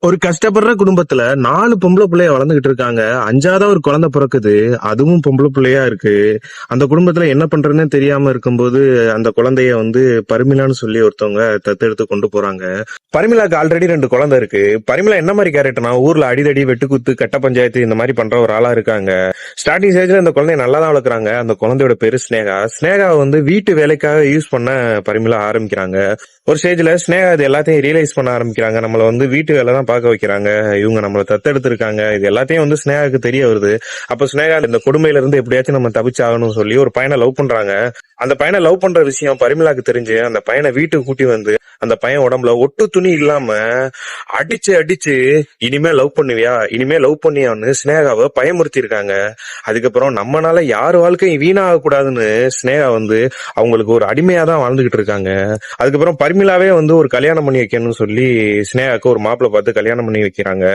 ஒரு கஷ்டப்படுற குடும்பத்துல 4 பொம்பள பிள்ளைய வளர்ந்துகிட்டு இருக்காங்க. 5ஆவதா ஒரு குழந்தை பிறக்குது. அதுவும் பொம்பள பிள்ளையா இருக்கு. அந்த குடும்பத்துல என்ன பண்றதுன்னே தெரியாம இருக்கும்போது, அந்த குழந்தைய பரிமிளான்னு சொல்லி ஒருத்தவங்க தத்தெடுத்து கொண்டு போறாங்க. பரிமிளாக்கு ஆல்ரெடி 2 குழந்தை இருக்கு. பரிமிளா என்ன மாரி கேரக்டர்னா, ஊர்ல அடிதடி, வெட்டுக்குத்து, கட்ட பஞ்சாயத்து இந்த மாரி பண்ற ஒரு ஆளா இருக்காங்க. ஸ்டார்டிங் ஸ்டேஜ்ல அந்த குழந்தைய நல்லா தான் வளர்க்குறாங்க. அந்த குழந்தையோட பேரு ஸ்னேகா. ஸ்னேகாவ வீட்டு வேலைக்காக யூஸ் பண்ண பரிமிளா ஆரம்பிக்கிறாங்க. ஒரு ஸ்டேஜ்ல ஸ்னேகா இது எல்லாத்தையும் ரியலைஸ் பண்ண ஆரம்பிக்கிறாங்க. நம்மள வீட்டு வேலை தான் பார்க்க வைக்கிறாங்க. இவங்க நம்மள தத்தெடுத்திருக்காங்க. இது எல்லாத்தையும் ஸ்னேகாக்கு தெரிய வருது. அப்ப ஸ்னேகா இந்த கொடுமையில இருந்து எப்படியாச்சும் நம்ம தப்பிச்சாகணும்னு சொல்லி ஒரு பையனை லவ் பண்றாங்க. அந்த பையனை லவ் பண்ற விஷயம் பரிமளாக்கு தெரிஞ்சு அந்த பையனை வீட்டுக்கு கூட்டி அந்த பையன் உடம்புல ஒட்டு துணி இல்லாம அடிச்சு அடிச்சு இனிமே லவ் பண்ணுவியா, இனிமே லவ் பண்ணியான்னு ஸ்னேகாவை பயமுறுத்தி இருக்காங்க. அதுக்கப்புறம் நம்மனால யார் வாழ்க்கையும் வீணாக கூடாதுன்னு ஸ்னேகா அவங்களுக்கு ஒரு அடிமையா தான் வாழ்ந்துகிட்டு இருக்காங்க. அதுக்கப்புறம் பரிமிளாவே ஒரு கல்யாணம் பண்ணி வைக்கணும்னு சொல்லி ஸ்னேகாக்கு ஒரு மாப்பிள்ளை பார்த்து கல்யாணம் பண்ணி வைக்கிறாங்க.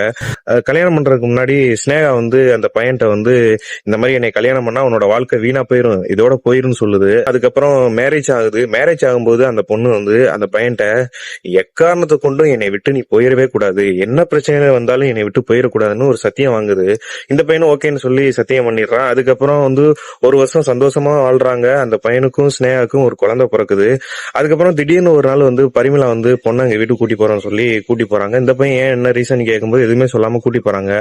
கல்யாணம் பண்றதுக்கு முன்னாடி ஸ்னேகா அந்த பையன்ட்ட இந்த மாதிரி என்னை கல்யாணம் பண்ணா உன்னோட வாழ்க்கை வீணா போயிரும், இதோட போயிருன்னு சொல்லுது. அதுக்கப்புறம் மேரேஜ் ஆகுது. மேரேஜ் ஆகும்போது அந்த பொண்ணு அந்த பையன்ட்ட எக்காரணத்தை கொண்டும் என்னை விட்டு நீ போயிடவே கூடாது, என்ன பிரச்சனை வந்தாலும் என்னை விட்டு போயிடக்கூடாதுன்னு ஒரு சத்தியம் வாங்குது. இந்த பையனும் ஓகேன்னு சொல்லி சத்தியம் பண்ணிடுறான். அதுக்கப்புறம் ஒரு வருஷம் சந்தோஷமா வாழ்றாங்க. அந்த பையனுக்கும் ஸ்னேகாக்கும் ஒரு குழந்தை பிறக்குது. அதுக்கப்புறம் திடீர்னு ஒரு நாள் பரிமளா பொண்ணு அங்க வீட்டுக்கு கூட்டி போறோம்னு சொல்லி கூட்டி போறாங்க. இந்த பையன் ஏன் என்ன ரீசன் கேட்கும்போது எதுவுமே சொல்லாம கூட்டி போறாங்க.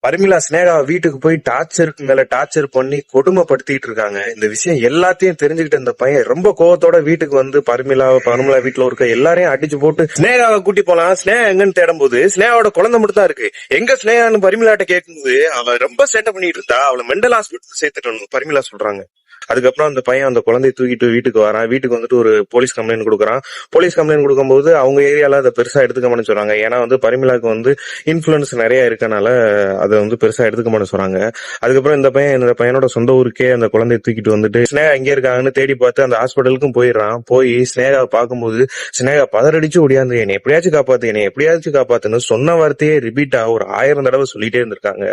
பரிமளா ஸ்னேகா வீட்டுக்கு போய் டார்ச்சருக்கு மேல டார்ச்சர் பண்ணி கொடுமைப்படுத்திட்டு இருக்காங்க. இந்த விஷயம் எல்லாத்தையும் தெரிஞ்சுக்கிட்டு இந்த பையன் ரொம்ப கோவத்தோட வீட்டுக்கு பரிமளா வீட்டுல இருக்க எல்லாரையும் அடிச்சு போட்டு ஸ்னேகாவை கூட்டி போலாம். ஸ்னேகா எங்கன்னு தேடும் போது ஸ்னேகாவோட குழந்தை மட்டும் தான் இருக்கு. எங்க ஸ்னேகான்னு பரிமளாட்ட கேட்கும்போது அவ ரொம்ப சேட்டை பண்ணிட்டு இருந்தா, அவளை மெண்டல் ஹாஸ்பிட்டல் சேர்த்துட்டு பரிமளா சொல்றாங்க. அதுக்கப்புறம் அந்த பையன் அந்த குழந்தைய தூக்கிட்டு வீட்டுக்கு வரான். வீட்டுக்கு ஒரு போலீஸ் கம்ப்ளைண்ட் கொடுக்குறான். போலீஸ் கம்ப்ளைண்ட் கொடுக்கும்போது அவங்க ஏரியால அதை பெருசா எடுத்துக்க மாட்டேன்னு சொல்றாங்க. ஏன்னா பரிமளாக்கு இன்ஃபுளுன்ஸ் நிறைய இருக்கனால அதை பெருசா எடுத்துக்க மாட்டேன்னு சொல்றாங்க. அதுக்கப்புறம் இந்த பையனோட சொந்த ஊருக்கே அந்த குழந்தைய தூக்கிட்டு ஸ்னேகா எங்க இருக்காங்கன்னு தேடி பார்த்து அந்த ஹாஸ்பிட்டலுக்கும் போயிடுறான். போய் ஸ்னேகாவை பார்க்கும்போது ஸ்னேகா பதறடிச்சு ஓடியாந்து என்னை எப்படியாச்சும் காப்பாத்து, என்னை எப்படியாச்சும் காப்பாத்துன்னு சொன்ன வார்த்தையே ரிப்பீட்டா ஒரு 1000 தடவை சொல்லிட்டே இருந்திருக்காங்க.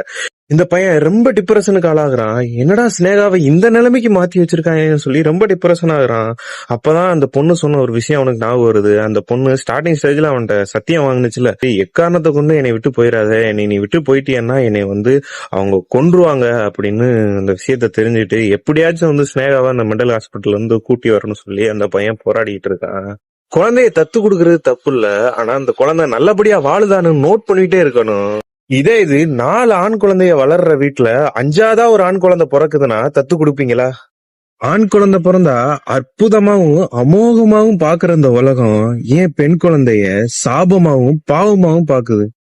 இந்த பையன் ரொம்ப டிப்ரெஷனுக்கு ஆளாகிறான். என்னடா ஸ்னேகாவை இந்த நிலைமைக்கு மாத்தி வச்சிருக்காங்கன்னு சொல்லி ரொம்ப டிப்ரெஷன் ஆகுறான். அப்பதான் அந்த பொண்ணு சொன்ன ஒரு விஷயம் அவனுக்கு ஞாபகம் வருது. அந்த பொண்ணு ஸ்டார்டிங் ஸ்டேஜ்ல அவன்கிட்ட சத்தியம் வாங்கினுச்சுல, எக்காரணத்தை கொண்டு என்னை விட்டு போயிடாத, நீ விட்டு போயிட்டியன்னா என்னை அவங்க கொன்றுவாங்க அப்படின்னு அந்த விஷயத்த தெரிஞ்சுட்டு எப்படியாச்சும் ஸ்னேகாவை அந்த மெண்டல் ஹாஸ்பிட்டல் கூட்டி வரணும்னு சொல்லி அந்த பையன் போராடிட்டு இருக்கான். குழந்தைய தத்து கொடுக்கறது தப்பு இல்ல, ஆனா அந்த குழந்தை நல்லபடியா வாழுதான்னு நோட் பண்ணிட்டே இருக்கணும். இது 4 ஆண் குழந்தைய வளர்ற வீட்டுல 5ஆவதா ஒரு ஆண் குழந்தை பிறக்குதுன்னா தத்து கொடுப்பீங்களா? ஆண் குழந்தை பிறந்தா அற்புதமாவும் அமோகமாவும் பாக்குற இந்த உலகம் ஏன் பெண் குழந்தைய சாபமாவும் பாவமாவும் பாக்குது?